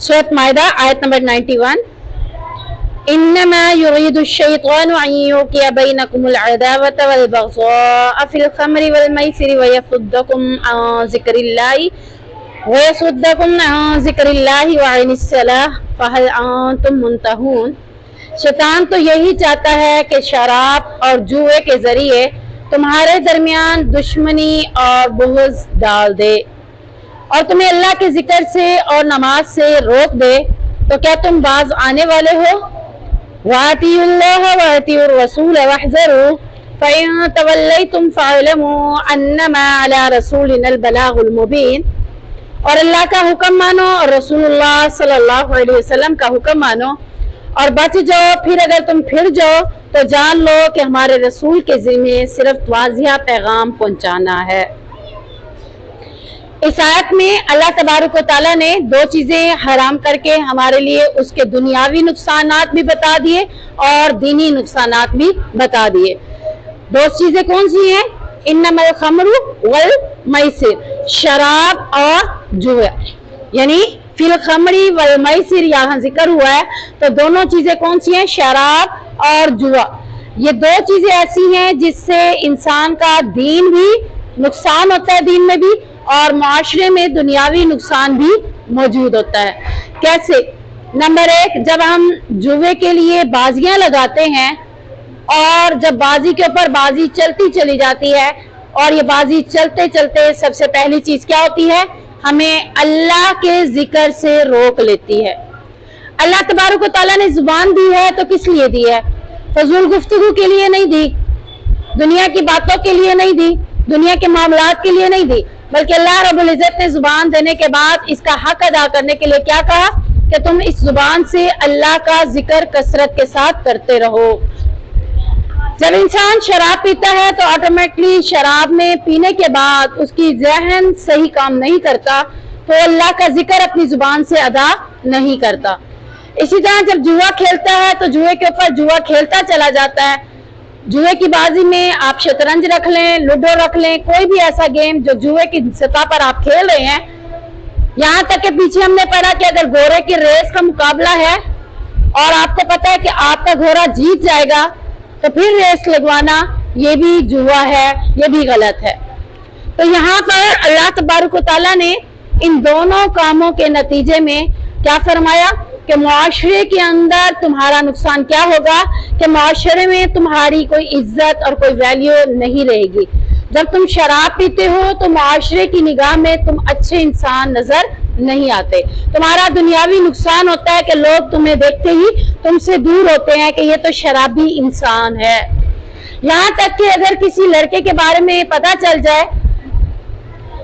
सूरत माइदा आयत नंबर 91। इन्नमा युरीदु शैतानु अन युक़िअ बैनकुमुल अदावत वल बग़ज़ाअ फ़िल ख़म्रि वल मैसिरि वयसुद्दकुम अन ज़िक्रिल्लाहि व अनिस सलाह फ़हल अंतुम मुंतहून। शैतान तो यही चाहता है कि शराब और जुए के जरिए तुम्हारे दरमियान दुश्मनी और बुग़्ज़ डाल दे और तुम्हें अल्लाह के जिक्र से और नमाज से रोक दे। तो क्या तुम बाज आने वाले हो? वातियुल्लाह वातियुर रसूल वहज़रू फ़इन तवल्लैतुम फ़अलमू अन्नमा अला रसूलिनल बलागुल मुबीन। और अल्लाह का हुक्म मानो और रसूलुल्लाह सल्लल्लाहु अलैहि वसल्लम का हुक्म मानो और बच जाओ। फिर अगर तुम फिर जाओ तो जान लो कि हमारे रसूल के ज़िम्मे सिर्फ वाज़िह पैगाम पहुंचाना है। इस आयत में अल्लाह तबारक व तआला ने दो चीजें हराम करके हमारे लिए उसके दुनियावी नुकसानात भी बता दिए और दीनी नुकसानात भी बता दिए। दो चीजें कौन सी हैं? इन्नमल खमरु वल मैसिर, शराब और जुआ। यानी फिल खमरी वल मैसिर यहाँ जिक्र हुआ है तो दोनों चीजें कौन सी हैं? शराब और जुआ। ये दो चीजें ऐसी हैं जिससे इंसान का दीन भी नुकसान होता है, दीन में भी, और माशरे में दुनियावी नुकसान भी मौजूद होता है। कैसे? नंबर एक, जब हम जुए के लिए बाजियां लगाते हैं और जब बाजी के ऊपर बाजी चलती चली जाती है और ये बाजी चलते चलते सबसे पहली चीज क्या होती है? हमें अल्लाह के जिक्र से रोक लेती है। अल्लाह तबारक व तआला ने जुबान दी है तो किस लिए दी है? फजूल गुफ्तगू के लिए नहीं दी, दुनिया की बातों के लिए नहीं दी, दुनिया के मामलात के लिए नहीं दी, बल्कि अल्लाह रब्बुल इज्जत ने जुबान देने के बाद इसका हक अदा करने के लिए क्या कहा कि तुम इस जुबान से अल्लाह का जिक्र कसरत के साथ करते रहो। जब इंसान शराब पीता है तो ऑटोमेटिकली शराब में पीने के बाद उसकी जहन सही काम नहीं करता तो अल्लाह का जिक्र अपनी जुबान से अदा नहीं करता। इसी तरह जब जुआ खेलता है तो जुए के ऊपर जुआ खेलता चला जाता है। जुए की बाजी में आप शतरंज रख लें, लूडो रख लें, कोई भी ऐसा गेम जो जुए की सतह पर आप खेल रहे हैं। यहाँ तक कि पीछे हमने पढ़ा कि अगर घोड़े की रेस का मुकाबला है और आपको पता है कि आपका घोड़ा जीत जाएगा तो फिर रेस लगवाना ये भी जुआ है, ये भी गलत है। तो यहाँ पर अल्लाह तबारक व तआला ने इन दोनों कामों के नतीजे में क्या फरमाया कि मुआशरे के अंदर तुम्हारा नुकसान क्या होगा कि मुआशरे में तुम्हारी कोई इज्जत और कोई वैल्यू नहीं रहेगी। जब तुम शराब पीते हो तो मुआशरे की निगाह में तुम अच्छे इंसान नजर नहीं आते। तुम्हारा दुनियावी नुकसान होता है कि लोग तुम्हें देखते ही तुमसे दूर होते हैं कि ये तो शराबी इंसान है। यहाँ तक कि अगर किसी लड़के के बारे में पता चल जाए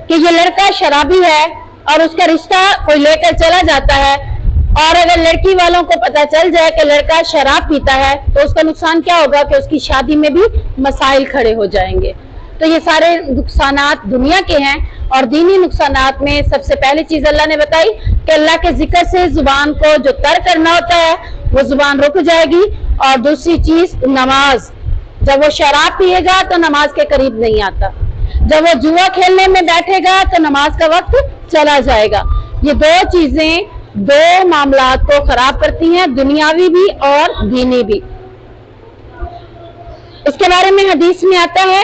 कि ये लड़का शराबी है और उसका रिश्ता कोई लेकर चला जाता है और अगर लड़की वालों को पता चल जाए कि लड़का शराब पीता है तो उसका नुकसान क्या होगा कि उसकी शादी में भी मसाइल खड़े हो जाएंगे। तो ये सारे नुकसानात दुनिया के हैं और दीनी नुकसानात में सबसे पहली चीज अल्लाह ने बताई कि अल्लाह के जिक्र से जुबान को जो तर करना होता है वो जुबान रुक जाएगी। और दूसरी चीज नमाज, जब वो शराब पिएगा तो नमाज के करीब नहीं आता, जब वो जुआ खेलने में बैठेगा तो नमाज का वक्त चला जाएगा। ये दो चीजें दो मामलात को खराब करती हैं, दुनियावी भी और दीनी भी। इसके बारे में हदीस में आता है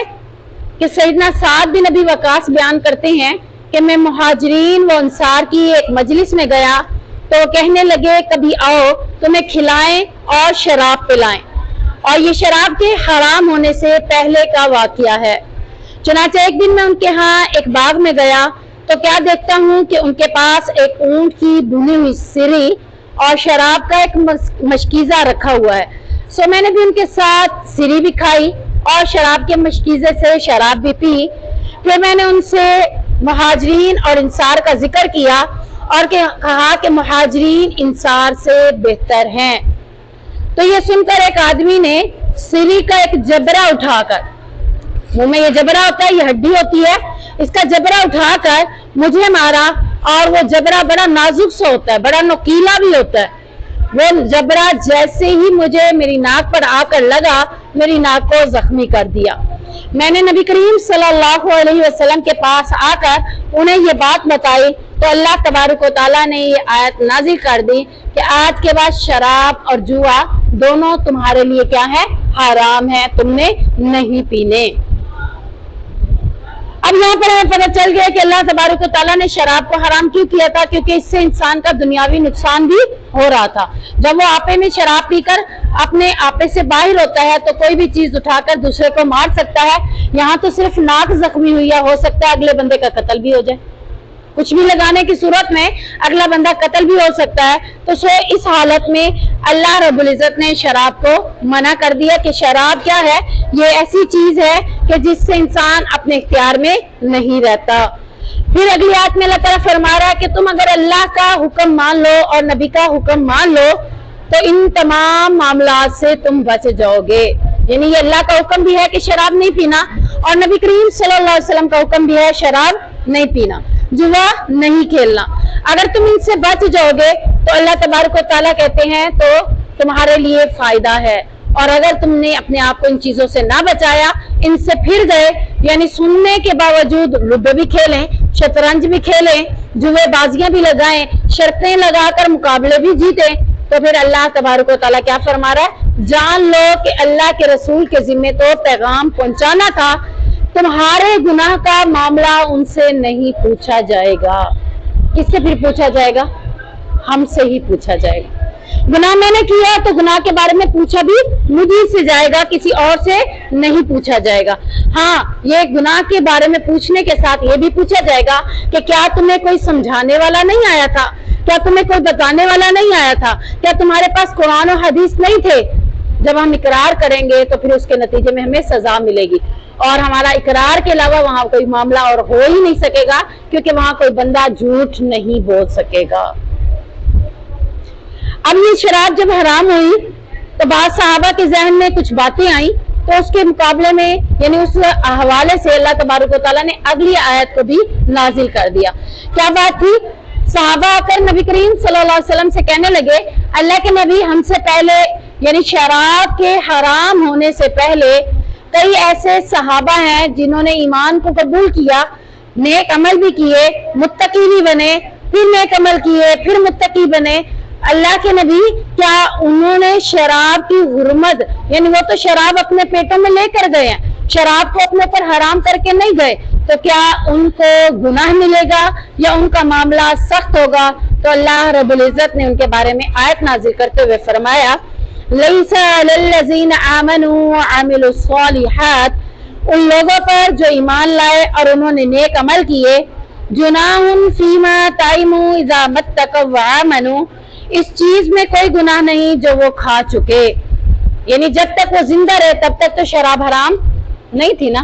कि सैयदना साद बिन अबी वकास बयान करते हैं कि मैं मुहाजिरीन व अंसार की एक मजलिस में गया तो कहने लगे कभी आओ तुम्हें खिलाएं और शराब पिलाएं, और ये शराब के हराम होने से पहले का वाकया है। चुनांचे एक दिन मैं उनके यहाँ एक बाग में गया तो क्या देखता हूँ कि उनके पास एक ऊंट की भुनी हुई सिरी और शराब का एक मशकीजा रखा हुआ है। सो मैंने भी उनके साथ सिरी भी खाई और शराब के मशकीजे से शराब भी पी। फिर मैंने उनसे मुहाजिरीन और इंसार का जिक्र किया और कहा कि मुहाजिरीन इंसार से बेहतर हैं। तो ये सुनकर एक आदमी ने सिरी का एक जबरा उठाकर, मुंह में ये जबरा होता है, ये हड्डी होती है, इसका जबरा उठाकर मुझे मारा और वो जबरा बड़ा नाजुक सा होता है, बड़ा नुकीला भी होता है। वो जबरा जैसे ही मुझे मेरी नाक पर आकर लगा मेरी नाक को जख्मी कर दिया। میں نے نبی کریم सल्लल्लाहु अलैहि वसल्लम के पास आकर उन्हें ये बात बताई तो अल्लाह तबारक व तआला ने ये आयत नाजिल कर दी कि आज के बाद शराब और जुआ दोनों तुम्हारे लिए क्या है, हराम है, तुमने नहीं पीने। अब यहाँ पर हमें पता चल गया कि अल्लाह तबारक व तआला ने शराब को हराम क्यों किया था, क्योंकि इससे इंसान का दुनियावी नुकसान भी हो रहा था। जब वो आपे में शराब पीकर अपने आपे से बाहर होता है तो कोई भी चीज उठाकर दूसरे को मार सकता है। यहाँ तो सिर्फ नाक जख्मी हुई है, हो सकता है अगले बंदे का कत्ल भी हो जाए, कुछ भी लगाने की सूरत में अगला बंदा कत्ल भी हो सकता है। तो इस हालत में अल्लाह रब्बुल इज्जत ने शराब को मना कर दिया कि शराब क्या है, ये ऐसी चीज है कि जिससे इंसान अपने इख्तियार में नहीं रहता। फिर अगली आयत में अल्लाह ताला फरमा रहा है कि तुम अगर अल्लाह का हुक्म मान लो और नबी का हुक्म मान लो तो इन तमाम मामलात से तुम बच जाओगे। यानी ये अल्लाह का हुक्म भी है कि शराब नहीं पीना और नबी करीम सल्लल्लाहु अलैहि वसल्लम का हुक्म भी है शराब नहीं पीना, जुआ नहीं खेलना। अगर तुम इनसे बच जाओगे तो अल्लाह तबारक व तआला कहते हैं तो तुम्हारे लिए फायदा है। और अगर तुमने अपने आप को इन चीजों से ना बचाया, इनसे फिर गए, यानी सुनने के बावजूद लूडो भी खेलें, शतरंज भी खेलें, जुएबाजियां भी लगाएं, शर्तें लगाकर मुकाबले भी जीते, तो फिर अल्लाह तबारक व तआला क्या फरमा रहा है, जान लो कि अल्लाह के रसूल के जिम्मे तो पैगाम पहुंचाना था, तुम्हारे गुनाह का मामला उनसे नहीं पूछा जाएगा। किससे फिर पूछा जाएगा? हमसे ही पूछा जाएगा। गुनाह मैंने किया तो गुनाह के बारे में पूछा भी मुझी से जाएगा, किसी और से नहीं पूछा जाएगा। हाँ, ये गुनाह के बारे में पूछने के साथ ये भी पूछा जाएगा कि क्या तुम्हें कोई समझाने वाला नहीं आया था, क्या तुम्हें कोई बताने वाला नहीं आया था, क्या तुम्हारे पास कुरान और हदीस नहीं थे। जब हम इकरार करेंगे तो फिर उसके नतीजे में हमें सजा मिलेगी और हमारा इकरार के अलावा वहां कोई मामला और हो ही नहीं सकेगा, क्योंकि वहां कोई बंदा झूठ नहीं बोल सकेगा। अब ये शराब जब हराम हुई तो बाद सहाबा के जहन में कुछ बातें आई, तो उसके मुकाबले में यानी उस हवाले से अल्लाह तबारक व तआला ने अगली आयत को भी नाजिल कर दिया। क्या बात थी? सहाबा आकर नबी करीम सल्लल्लाहु अलैहि वसल्लम से कहने लगे, अल्लाह के नबी, हमसे पहले यानी शराब के हराम होने से पहले कई ऐसे सहाबा हैं जिन्होंने ईमान को कबूल किया, नेक अमल भी किए, मुत्तकी भी बने, फिर नेक अमल किए, फिर मुत्तकी बने। अल्लाह के नबी, क्या उन्होंने शराब की हुर्मत, यानी वो तो शराब अपने पेटों में लेकर गए हैं, शराब को अपने ऊपर हराम करके नहीं गए, तो क्या उनको गुनाह मिलेगा या उनका मामला सख्त होगा? तो अल्लाह रब्बुल इज्जत ने उनके बारे में आयत नाजिल करते हुए फरमाया, लैसा लल्लज़ीना आमनू व अमिलुस सालिहात, उन लोगों पर जो ईमान लाए और उन्होंने नेक अमल किए, जुनाहुन फीमा ताइमू इज़ा मत्तक़व व आमनू, इस चीज में कोई गुनाह नहीं जो वो खा चुके। यानी जब तक वो जिंदा रहे तब तक तो शराब हराम नहीं थी ना।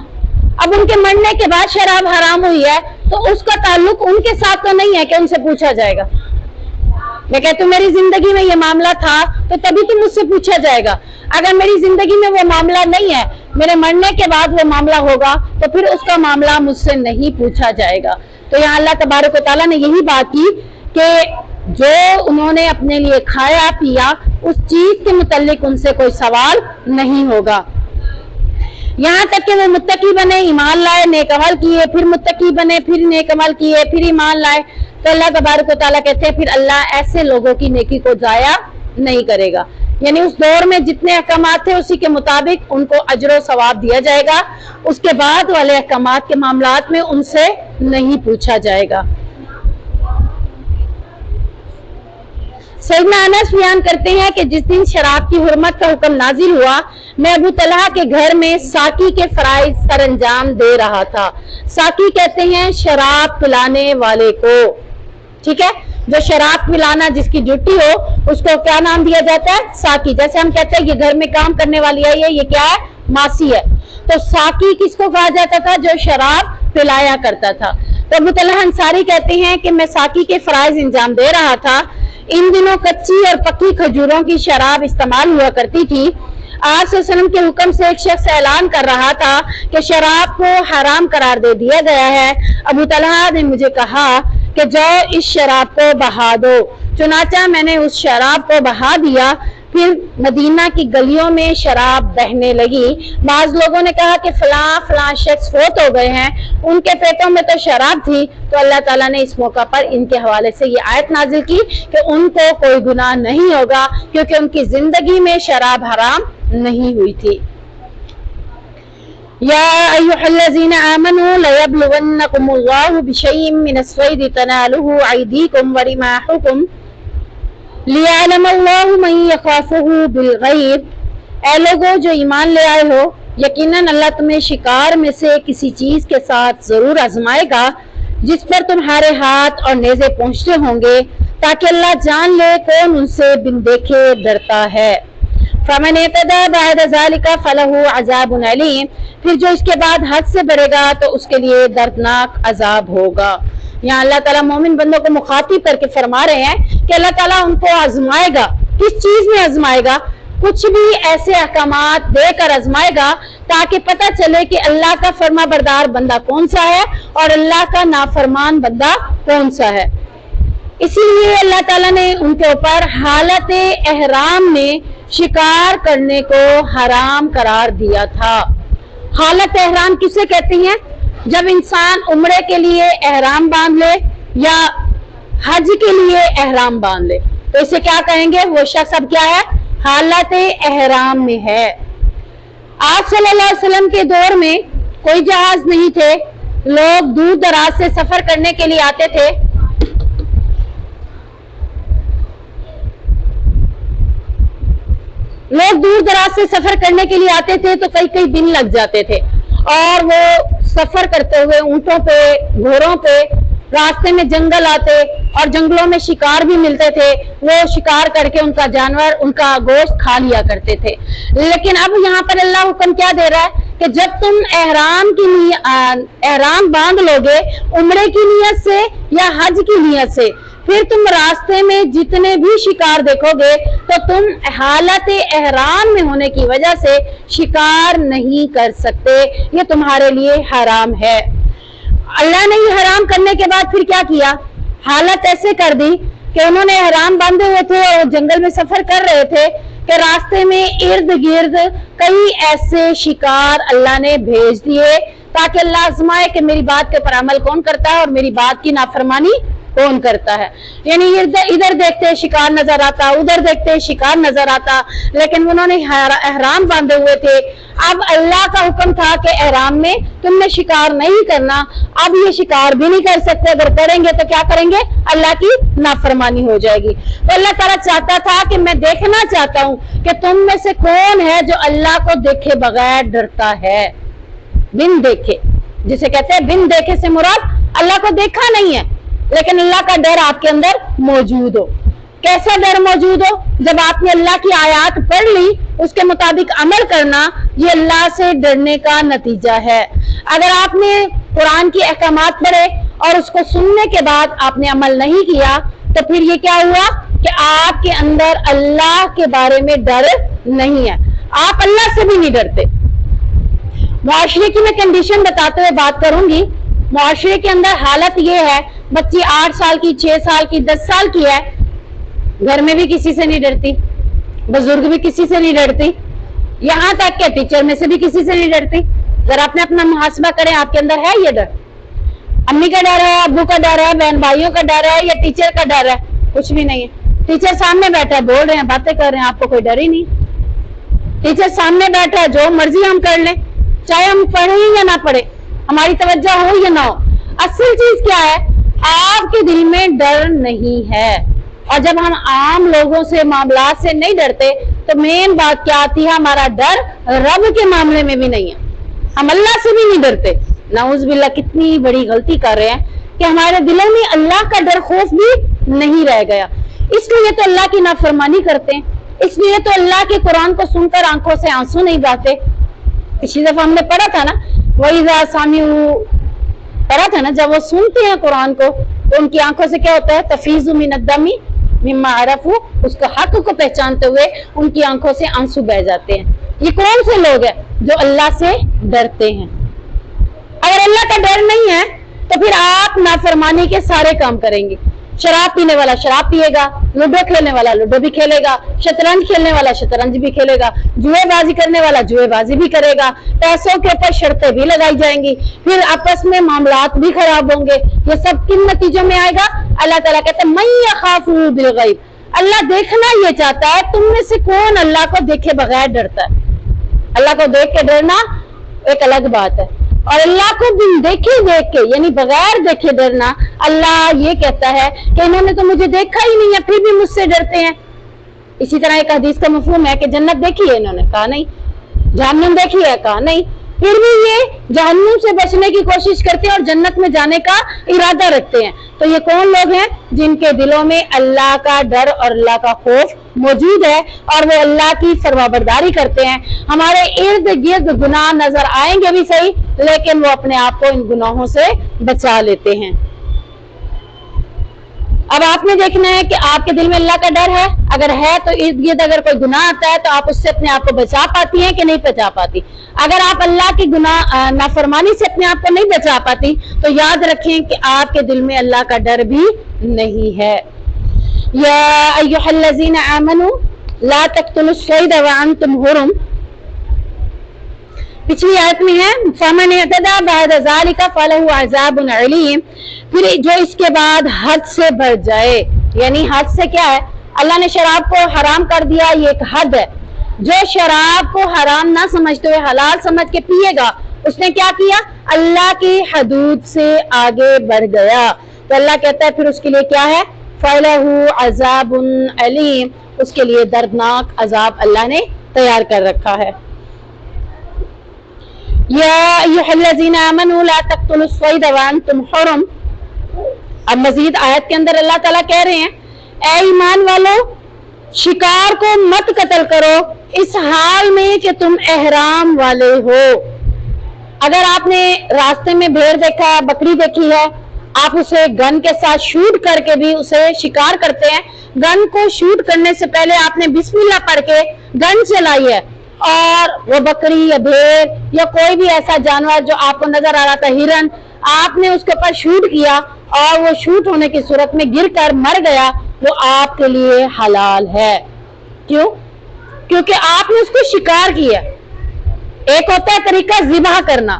अब उनके मरने के बाद शराब हराम हुई है तो उसका ताल्लुक उनके साथ तो नहीं है कि उनसे पूछा जाएगा। मैं कहती हूँ मेरी जिंदगी में ये मामला था तो तभी तो मुझसे पूछा जाएगा। अगर मेरी जिंदगी में वो मामला नहीं है, मेरे मरने के बाद वो मामला होगा, तो फिर उसका मामला मुझसे नहीं पूछा जाएगा। तो यहाँ अल्लाह तबारक व तआला ने यही बात की कि जो उन्होंने अपने लिए खाया पिया उस चीज के मुतालिक उनसे कोई सवाल नहीं होगा। यहाँ तक कि वो मुत्तकी बने, ईमान लाए, नेक अमल किए, फिर मुत्तकी बने, फिर नेक अमल किए, फिर ईमान लाए, तो अल्लाह तबारक व तआला कहते हैं फिर अल्लाह ऐसे लोगों की नेकी को जाया नहीं करेगा। यानी उस दौर में जितने अहकामात थे उसी के मुताबिक उनको अजर सवाब दिया जाएगा, उसके बाद वाले अहकामात के मामलात में उनसे नहीं पूछा जाएगा। सैयदना अनस बयान करते हैं कि जिस दिन शराब की हुर्मत का हुक्म नाजिल हुआ, मैं अबू तलहा के घर में साकी के फराइज सरअंजाम दे रहा था। साकी कहते हैं शराब पिलाने वाले को, ठीक है, जो शराब पिलाना जिसकी ड्यूटी हो उसको क्या नाम दिया जाता है? साकी। जैसे हम कहते हैं ये घर में काम करने वाली है, ये क्या है? मासी है। तो साकी किसको कहा जाता था? जो शराब पिलाया करता था। तो अबू तलहा अंसारी कहते हैं कि मैं साकी के फराइज इंजाम दे रहा था। इन दिनों कच्ची और पक्की खजूरों की शराब इस्तेमाल हुआ करती थी। आप सल्लल्लाहु के हुक्म से एक शख्स ऐलान कर रहा था कि शराब को हराम करार दे दिया गया है। अबू तलहा ने मुझे कहा कि जाओ इस शराब को बहा दो। चुनाचा मैंने उस शराब को बहा दिया। پھر مدینہ کی گلیوں میں شراب بہنے لگی. بعض لوگوں نے کہا کہ فلاں فلاں شخص فوت ہو گئے ہیں, ان کے پیٹوں میں تو شراب تھی, تو اللہ تعالیٰ نے اس موقع پر ان کے حوالے سے یہ آیت نازل کی کہ ان کو کوئی گناہ نہیں ہوگا کیونکہ ان کی زندگی میں شراب حرام نہیں ہوئی تھی. یا ایھا الذین آمنوا لیبلونکم اللہ بشیء من الصید تنالہ ایدیکم ورماحکم لیعلم اللہ من یخافہ بالغیب. اے لوگو جو ایمان لے آئے ہو, یقیناً اللہ تمہیں شکار میں سے کسی چیز کے ساتھ ضرور آزمائے گا جس پر تمہارے ہاتھ اور نیزے پہنچتے ہوں گے, تاکہ اللہ جان لے کون ان سے بن دیکھے ڈرتا ہے. فمن اعتدى بعد ذلك فله عذاب علیم. پھر جو اس کے بعد حد سے بڑھے گا تو اس کے لیے دردناک عذاب ہوگا. یہاں اللہ تعالیٰ مومن بندوں کو مخاطب کر کے فرما رہے ہیں کہ اللہ تعالیٰ ان کو آزمائے گا. کس چیز میں آزمائے گا؟ کچھ بھی ایسے احکامات دے کر آزمائے گا تاکہ پتہ چلے کہ اللہ کا فرما بردار بندہ کون سا ہے اور اللہ کا نافرمان بندہ کون سا ہے. اسی لیے اللہ تعالیٰ نے ان کے اوپر حالت احرام میں شکار کرنے کو حرام قرار دیا تھا. حالت احرام کسے کہتے ہیں؟ جب انسان عمرے کے لیے احرام باندھ لے یا حج کے لیے احرام باندھ لے تو اسے کیا کہیں گے؟ وہ شخص اب کیا ہے؟ حالت احرام میں ہے. آپ صلی اللہ علیہ وسلم کے دور میں کوئی جہاز نہیں تھے, لوگ دور دراز سے سفر کرنے کے لیے آتے تھے. لوگ دور دراز سے سفر کرنے کے لیے آتے تھے تو کئی کئی دن لگ جاتے تھے, اور وہ سفر کرتے ہوئے اونٹوں پہ, گھوڑوں پہ, راستے میں جنگل آتے اور جنگلوں میں شکار بھی ملتے تھے, وہ شکار کر کے ان کا جانور, ان کا گوشت کھا لیا کرتے تھے. لیکن اب یہاں پر اللہ حکم کیا دے رہا ہے کہ جب تم احرام باندھ لو گے عمرے کی نیت سے یا حج کی نیت سے, پھر تم راستے میں جتنے بھی شکار دیکھو گے تو تم حالت احرام میں ہونے کی وجہ سے شکار نہیں کر سکتے, یہ تمہارے لیے حرام ہے. اللہ نے یہ حرام کرنے کے بعد پھر کیا کیا؟ حالت ایسے کر دی کہ انہوں نے احرام باندھے ہوئے تھے اور جنگل میں سفر کر رہے تھے کہ راستے میں ارد گرد کئی ایسے شکار اللہ نے بھیج دیے تاکہ اللہ آزمائے کہ میری بات کے پر عمل کون کرتا ہے اور میری بات کی نافرمانی کون کرتا ہے. یعنی ادھر دیکھتے شکار نظر آتا, ادھر دیکھتے شکار نظر آتا, لیکن انہوں نے احرام باندھے ہوئے تھے. اب اللہ کا حکم تھا کہ احرام میں تم نے شکار نہیں کرنا. اب یہ شکار بھی نہیں کر سکتے, اگر کریں گے تو کیا کریں گے؟ اللہ کی نافرمانی ہو جائے گی. تو اللہ تعالیٰ چاہتا تھا کہ میں دیکھنا چاہتا ہوں کہ تم میں سے کون ہے جو اللہ کو دیکھے بغیر ڈرتا ہے. بن دیکھے جسے کہتے ہیں بن دیکھے سے مراد اللہ کو دیکھا نہیں ہے لیکن اللہ کا ڈر آپ کے اندر موجود ہو. کیسا ڈر موجود ہو؟ جب آپ نے اللہ کی آیات پڑھ لی اس کے مطابق عمل کرنا, یہ اللہ سے ڈرنے کا نتیجہ ہے. اگر آپ نے قرآن کی احکامات پڑھے اور اس کو سننے کے بعد آپ نے عمل نہیں کیا تو پھر یہ کیا ہوا کہ آپ کے اندر اللہ کے بارے میں ڈر نہیں ہے, آپ اللہ سے بھی نہیں ڈرتے. معاشرے کی میں کنڈیشن بتاتے ہوئے بات کروں گی. معاشرے کے اندر حالت یہ ہے, بچی 8 سال کی, 6 سال کی, 10 سال کی ہے, گھر میں بھی کسی سے نہیں ڈرتی, بزرگ بھی کسی سے نہیں ڈرتی, یہاں تک کہ ٹیچر میں سے بھی کسی سے نہیں ڈرتی. ذرا آپ نے اپنا محاسبہ کریں, آپ کے اندر ہے یہ ڈر؟ امی کا ڈر ہے, ابو کا ڈر ہے, بہن بھائیوں کا ڈر ہے یا ٹیچر کا ڈر ہے؟ کچھ بھی نہیں ہے. ٹیچر سامنے بیٹھا ہے, بول رہے ہیں, باتیں کر رہے ہیں, آپ کو کوئی ڈر ہی نہیں. ٹیچر سامنے بیٹھا ہے, جو مرضی ہم کر لیں, چاہے ہم پڑھیں یا نہ پڑھیں, ہماری توجہ ہو یا نہ ہو. اصل چیز کیا ہے؟ آپ کے دل میں ڈر نہیں ہے. اور جب ہم عام لوگوں سے, معاملات سے نہیں ڈرتے تو مین بات کیا آتی ہے؟ ہمارا ڈر رب کے معاملے میں بھی نہیں ہے, ہم اللہ سے بھی نہیں ڈرتے. نعوذ باللہ, کتنی بڑی غلطی کر رہے ہیں کہ ہمارے دلوں میں اللہ کا ڈر خوف بھی نہیں رہ گیا. اس لیے تو اللہ کی نافرمانی کرتے ہیں, اس لیے تو اللہ کے قرآن کو سن کر آنکھوں سے آنسو نہیں بہتے. پچھلی دفعہ ہم نے پڑھا تھا نا, وَإِذَا سَمِعُوا, پڑھا تھا نا, جب وہ سنتے ہیں قرآن کو تو ان کی آنکھوں سے کیا ہوتا ہے؟ تفیض من الدم مما عرفوا, اس کے حق کو پہچانتے ہوئے ان کی آنکھوں سے آنسو بہ جاتے ہیں. یہ کون سے لوگ ہیں جو اللہ سے ڈرتے ہیں؟ اگر اللہ کا ڈر نہیں ہے تو پھر آپ نافرمانی کے سارے کام کریں گے. शराब पीने वाला शराब पिएगा, लूडो खेलने वाला लूडो भी खेलेगा, शतरंज खेलने वाला शतरंज भी खेलेगा, जुएबाजी करने वाला जुएबाजी भी करेगा, पैसों के ऊपर शर्तें भी लगाई जाएंगी, फिर आपस में मामलात भी खराब होंगे। ये सब किन नतीजों में आएगा? अल्लाह ताला कहते हैं मैं यखाफु बिल गैब, अल्लाह देखना ये चाहता है। तुम में से कौन अल्लाह को देखे बगैर डरता है? अल्लाह को देख के डरना एक अलग बात है, और अल्लाह को बिन देखे देख के यानी बगैर देखे डरना। अल्लाह ये कहता है कि इन्होंने तो मुझे देखा ही नहीं है फिर भी मुझसे डरते हैं। इसी तरह एक हदीस का मफहूम है कि जन्नत देखी है इन्होंने, कहा नहीं। जहन्नुम देखी है, कहा नहीं। फिर भी ये जहन्नुम से बचने की कोशिश करते हैं और जन्नत में जाने का इरादा रखते हैं। तो ये कौन लोग हैं? जिनके दिलों में अल्लाह का डर और अल्लाह का खौफ मौजूद है और वो अल्लाह की फरमाबरदारी करते हैं। हमारे इर्द गिर्द गुनाह नजर आएंगे भी सही, लेकिन वो अपने आप को इन गुनाहों से बचा लेते हैं। अब आपने देखना है कि आपके दिल में अल्लाह का डर है। अगर है तो इर्द गिर्द अगर कोई गुनाह आता है तो आप उससे अपने आप को बचा पाती हैं कि नहीं बचा पाती। अगर आप अल्लाह की गुनाह नाफरमानी से अपने आप को नहीं बचा पाती तो याद रखें कि आपके दिल में अल्लाह का डर भी नहीं है। या अय्युहल्लज़ीना आमनू ला तक़्तुलुस सैद व अंतुम हुरुम, पिछली आयत में है फमन इअतदा बाद ज़ालिका फलहु अज़ाबुन अलीम। फिर जो इसके बाद हद से बढ़ जाए, यानी हद से क्या है? अल्लाह ने शराब को हराम कर दिया, ये एक हद है। जो शराब को हराम ना समझते हुए हलाल समझ के पिएगा, उसने क्या किया? अल्लाह की हदूद से आगे बढ़ गया। तो अल्लाह कहता है फिर उसके लिए क्या है? फलहु अज़ाबुन अलीम, उसके लिए दर्दनाक अजाब अल्लाह ने तैयार कर रखा है। या अय्युहल्लज़ीना आमनू ला तक़्तुलुस सैद व अंतुम हुरुम। अब मजीद आयत के अंदर अल्लाह ताला कह रहे हैं, ऐ ईमान वालों, शिकार को मत कत्ल करो इस हाल में कि तुम एहराम वाले हो। अगर आपने रास्ते में भेड़ देखा है, बकरी देखी है, आप उसे गन के साथ शूट करके भी उसे शिकार करते हैं। गन को शूट करने से पहले आपने बिस्मिल्लाह पढ़ के गन चलाई है, और वो बकरी या भेड़ या कोई भी ऐसा जानवर जो आपको नजर आ रहा था, हिरन, आपने उसके ऊपर शूट किया और वो शूट होने की सूरत में गिरकर मर गया, वो आपके लिए हलाल है। क्यों? क्योंकि आपने उसको शिकार किया। एक होता है तरीका ज़िबह करना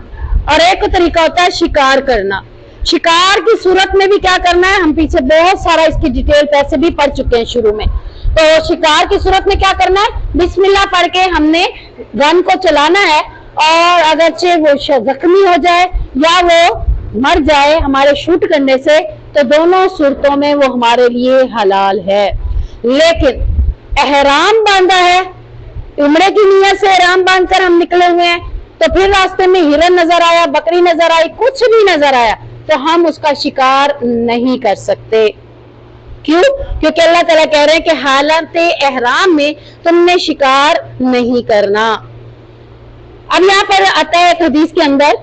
और एक तरीका होता है शिकार करना। शिकार की सूरत में भी क्या करना है, हम पीछे बहुत सारा इसकी डिटेल पैसे भी पढ़ चुके हैं शुरू में। तो शिकार की सूरत में क्या करना है? बिस्मिल्लाह पढ़ के हमने गन को चलाना है, और अगरचे वो जख्मी हो जाए या वो मर जाए हमारे शूट करने से, तो दोनों सूरतों में वो हमारे लिए हलाल है। लेकिन एहराम बांधा है, उम्रे की नियत से एहराम बांध कर हम निकले हुए हैं, तो फिर रास्ते में हिरन नजर आया, बकरी नजर आई, कुछ भी नजर आया, तो हम उसका शिकार नहीं कर सकते। क्यों? क्योंकि अल्लाह ताला कह रहे हैं कि हालत एहराम में तुमने शिकार नहीं करना। अब यहाँ पर आता है एक हदीस के अंदर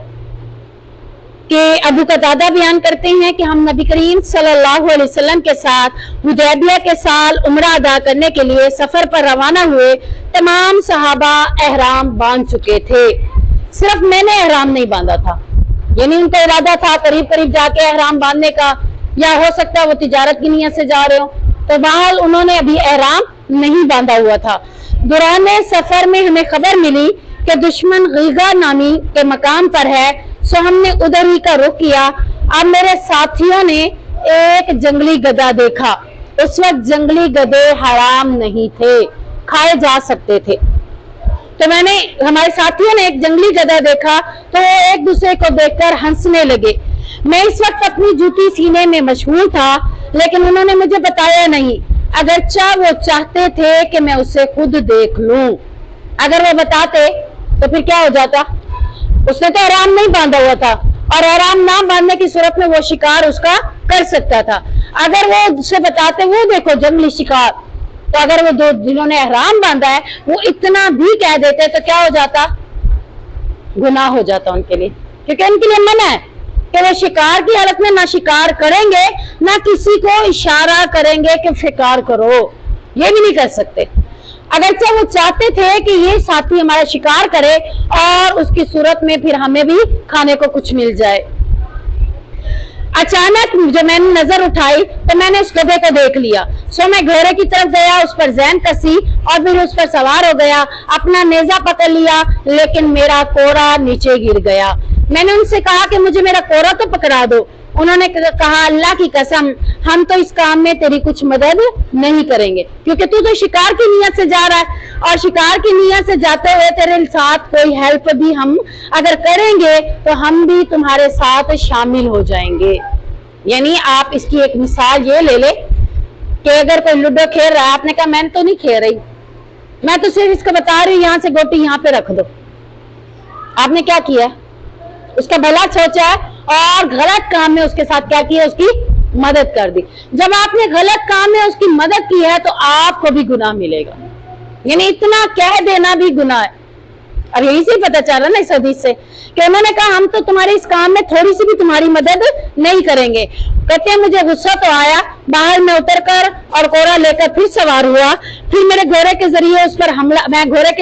कि अबू कतादा बयान करते हैं कि हम नबी करीम सल्लल्लाहु अलैहि वसल्लम के साथ हुदैबिया के साल उम्रा अदा करने के लिए सफर पर रवाना हुए। तमाम सहाबा एहराम बांध चुके थे, सिर्फ मैंने एहराम नहीं बांधा था। यानी उनका इरादा था करीब करीब जाके एहराम बांधने का, या हो सकता है वो तिजारत की नियत से जा रहे हो, तो बहरहाल उन्होंने अभी एहराम नहीं बांधा हुआ था। दौरान सफर में हमें खबर मिली कि दुश्मन गीगा नामी के मकाम पर है, सो हमने उधर ही का रुख किया। अब मेरे साथियों ने एक जंगली गधा देखा। उस वक्त जंगली गधे हराम नहीं थे, खाए जा सकते थे। तो हमारे साथियों ने एक जंगली गधा देखा तो वो एक दूसरे को देखकर हंसने लगे। मैं इस वक्त अपनी जूती सीने में मशगूल था, लेकिन उन्होंने मुझे बताया नहीं, अगरचा वो चाहते थे कि मैं उसे खुद देख लूं। अगर वो बताते तो फिर क्या हो जाता? उसने तो आराम नहीं बांधा हुआ था, और आराम ना बांधने की सूरत में वो शिकार उसका कर सकता था। अगर वो उसे बताते वो देखो जंगली शिकार, तो अगर वो दो जिन्होंने एहराम बांधा है वो इतना भी कह देते तो क्या हो जाता? गुनाह हो जाता उनके लिए, क्योंकि उनके लिए मना है कि वो शिकार की हालत में ना शिकार करेंगे, ना किसी को इशारा करेंगे कि शिकार करो, ये भी नहीं कर सकते। अगरचे वो चाहते थे कि ये साथी हमारा शिकार करे और उसकी सूरत में फिर हमें भी खाने को कुछ मिल जाए। अचानक जब मैंने नजर उठाई तो मैंने उस गधे को देख लिया। सो मैं घोड़े की तरफ गया, उस पर ज़ैन कसी और फिर उस पर सवार हो गया, अपना नेजा पकड़ लिया, लेकिन मेरा कोड़ा नीचे गिर गया। मैंने उनसे कहा कि मुझे मेरा कोड़ा तो पकड़ा दो। उन्होंने कहा, अल्लाह की कसम, हम तो इस काम में तेरी कुछ मदद नहीं करेंगे, क्योंकि तू तो शिकार की नीयत से जा रहा है, और शिकार की नीयत से जाते हुए तेरे साथ कोई हेल्प भी हम अगर करेंगे तो हम भी तुम्हारे साथ शामिल हो जाएंगे। यानी आप इसकी एक मिसाल ये ले ले कि अगर कोई लूडो खेल रहा है, आपने कहा मैं तो नहीं खेल रही, मैं तो सिर्फ इसको बता रही हूँ यहाँ से गोटी यहाँ पे रख दो। आपने क्या किया? उसका भला सोचा है और गलत काम में उसके साथ क्या किया? उसकी मदद कर दी। जब आपने गलत काम में उसकी मदद की है तो आपको भी गुनाह मिलेगा। यानी इतना कह देना भी गुनाह है। अब यही से पता चल रहा ना इस हदीस से कि उन्होंने कहा हम तो तुम्हारे इस काम में थोड़ी सी भी तुम्हारी मदद नहीं करेंगे। कहते हैं मुझे गुस्सा तो आया, बाहर में उतरकर और कोड़ा लेकर फिर सवार हुआ, फिर मैं घोड़े के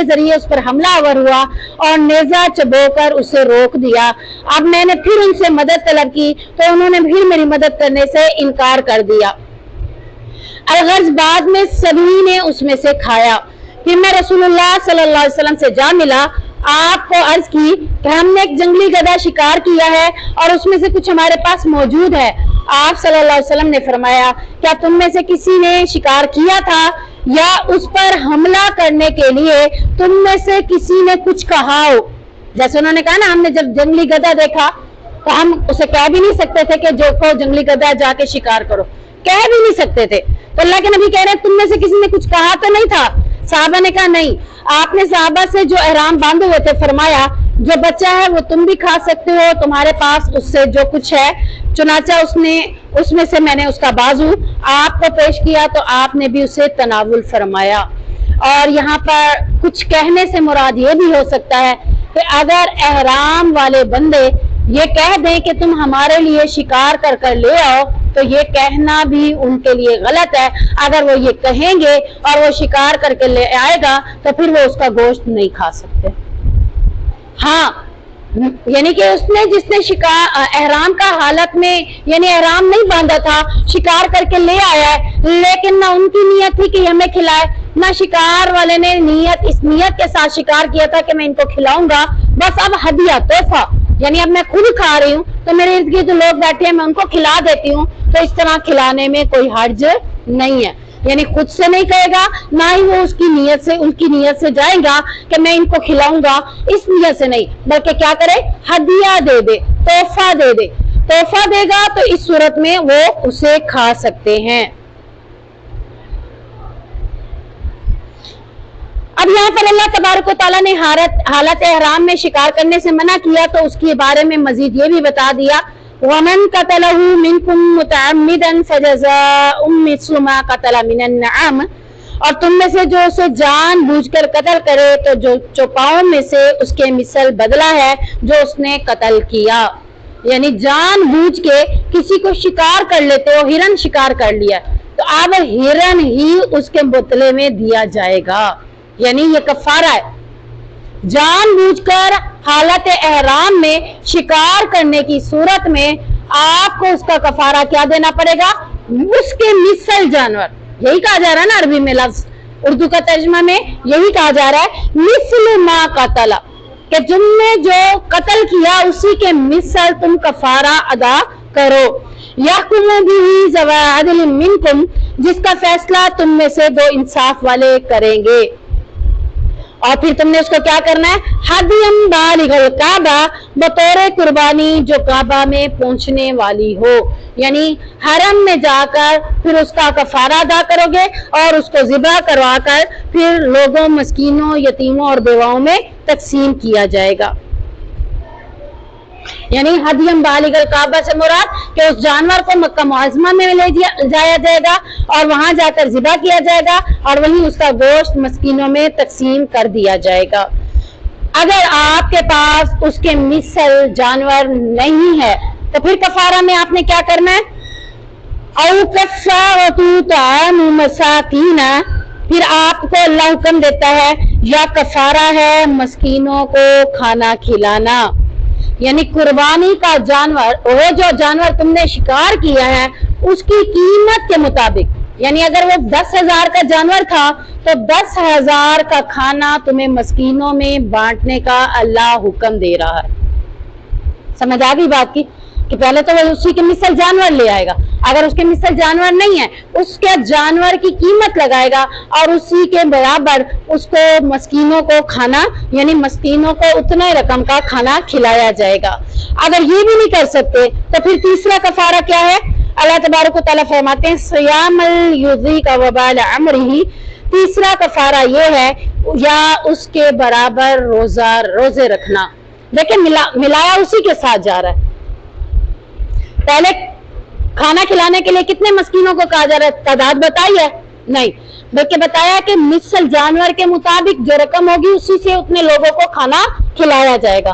जरिए उस पर हमलावर हुआ और नेजा चबोकर उसे रोक दिया। अब मैंने फिर उनसे मदद तलब की तो उन्होंने फिर मेरी मदद करने से इनकार कर दिया। अलगर्ज बाद में सभी ने उसमें से खाया। फिर मैं रसूलुल्लाह सल्लल्लाहु अलैहि वसल्लम से जा मिला, आपको अर्ज की कि हमने एक जंगली गधा शिकार किया है और उसमें से कुछ हमारे पास मौजूद है। आप सल्लल्लाहु अलैहि वसल्लम ने फरमाया, क्या तुम में से किसी ने शिकार किया था या उस पर हमला करने के लिए तुम में से किसी ने कुछ कहा हो? जैसे उन्होंने कहा ना, हमने जब जंगली गधा देखा तो हम उसे कह भी नहीं सकते थे कि जो को जंगली गधा जाके शिकार करो, कह भी नहीं सकते थे। तो अल्लाह के नबी कह रहे हैं तुम में से किसी ने कुछ कहा तो नहीं था? साहबा ने कहा नहीं। आपने साहबा से जो एहराम बांधे हुए थे फरमाया, जो बच्चा है वो तुम भी खा सकते हो, तुम्हारे पास उससे जो कुछ है। चुनाचा उसमें से मैंने उसका बाजू आपको पेश किया तो आपने भी उसे तनावुल फरमाया। और यहाँ पर कुछ कहने से मुराद ये भी हो सकता है कि अगर एहराम वाले बंदे ये कह दें कि तुम हमारे लिए शिकार कर कर ले आओ, तो ये कहना भी उनके लिए गलत है। अगर वो ये कहेंगे और वो शिकार करके ले आएगा तो फिर वो उसका गोश्त नहीं खा सकते। हाँ, यानी कि जिसने शिकार एहराम का हालत में यानी एहराम नहीं बांधा था, शिकार करके ले आया है, लेकिन ना उनकी नीयत थी कि हमें खिलाए, ना शिकार वाले ने इस नीयत के साथ शिकार किया था कि मैं इनको खिलाऊंगा, बस अब हदिया तोहफा, यानी अब मैं खुद खा रही हूँ तो मेरे इर्द गिर्द लोग बैठे हैं, मैं उनको खिला देती हूँ, तो इस तरह खिलाने में कोई हर्ज नहीं है। यानी खुद से नहीं कहेगा, ना ही वो उनकी नीयत से जाएगा कि मैं इनको खिलाऊंगा, इस नीयत से नहीं, बल्कि क्या करे, हदिया दे दे, तोहफा दे दे। तोहफा देगा तो इस सूरत में वो उसे खा सकते हैं। अब यहाँ पर अल्लाह तबारक व तआला ने हालत एहराम में शिकार करने से मना किया, तो उसके बारे में मजीद ये भी बता दिया, वमन कतलहु मिनकुम मुतअम्मिदन फजज़ाउम मिस्लु मा कतल मिनन नअम, और तुम में से जो उसे जानबूझकर कत्ल करे तो जो चौपाओं में से उसके मिसल बदला है जो उसने कत्ल किया। यानी जानबूझ के किसी को शिकार कर लेते हो, हिरन शिकार कर लिया तो अब हिरन ही उसके बदले में दिया जाएगा, यानी ये कफारा है। जानबूझकर हालत एहराम में शिकार करने की सूरत में आपको उसका कफारा क्या देना पड़ेगा? उसके मिसल जानवर, यही कहा जा रहा है ना अरबी में, लफ्ज उर्दू का तर्जुमा में यही कहा जा रहा है, मिस्लु मा कतला, कि तुमने जो कत्ल किया उसी के मिसल तुम कफारा अदा करो। यहकुमु बिही ज़वा अदलिन मिनकुम, जिसका फैसला तुम में से दो इंसाफ वाले करेंगे। और फिर तुमने उसको क्या करना है? हदियम बालिगल काबा, बतौर कुर्बानी जो काबा में पहुंचने वाली हो, यानी हरम में जाकर फिर उसका कफारा अदा करोगे और उसको ज़िबा करवाकर फिर लोगों, मस्कीनों, यतीमों और बेवाओं में तकसीम किया जाएगा। यानी हदियम बालिगल काबा से मुराद कि उस जानवर को मक्का मुअज़्ज़मा में ले जाया जाएगा और वहां जाकर ज़िबा किया जाएगा और वहीं उसका गोश्त मस्कीनों में तकसीम कर दिया जाएगा। अगर आपके पास उसके मिसल जानवर नहीं है तो फिर कफारा में आपने क्या करना है? औ कफ़ारतु ताअमु मसाकीना, फिर आपको अल्लाह हुक्म देता है या कफारा है मस्कीनों को खाना खिलाना। یعنی قربانی کا جانور، وہ جو جانور تم نے شکار کیا ہے اس کی قیمت کے مطابق، یعنی اگر وہ 10,000 کا جانور تھا تو 10,000 کا کھانا تمہیں مسکینوں میں بانٹنے کا اللہ حکم دے رہا ہے۔ سمجھ آ گئی بات کی کہ پہلے تو وہ اسی کے مثل جانور لے آئے گا، اگر اس کے مثل جانور نہیں ہے اس کے جانور کی قیمت لگائے گا اور اسی کے برابر اس کو مسکینوں کو کھانا، یعنی مسکینوں کو اتنا رقم کا کھانا کھلایا جائے گا۔ اگر یہ بھی نہیں کر سکتے تو پھر تیسرا کفارہ کیا ہے؟ اللہ تبارک و تعالیٰ فرماتے ہیں صیام یذیق وبال امرہ، تیسرا کفارہ یہ ہے یا اس کے برابر روزے رکھنا۔ دیکھیں ملایا اسی کے ساتھ جا رہا ہے، پہلے کھانا کھلانے کے لیے کتنے مسکینوں کو کہا جا رہا ہے، تعداد بتائی ہے نہیں، بلکہ بتایا کہ مثل جانور کے مطابق جو رقم ہوگی اسی سے اتنے لوگوں کو کھانا کھلایا جائے گا۔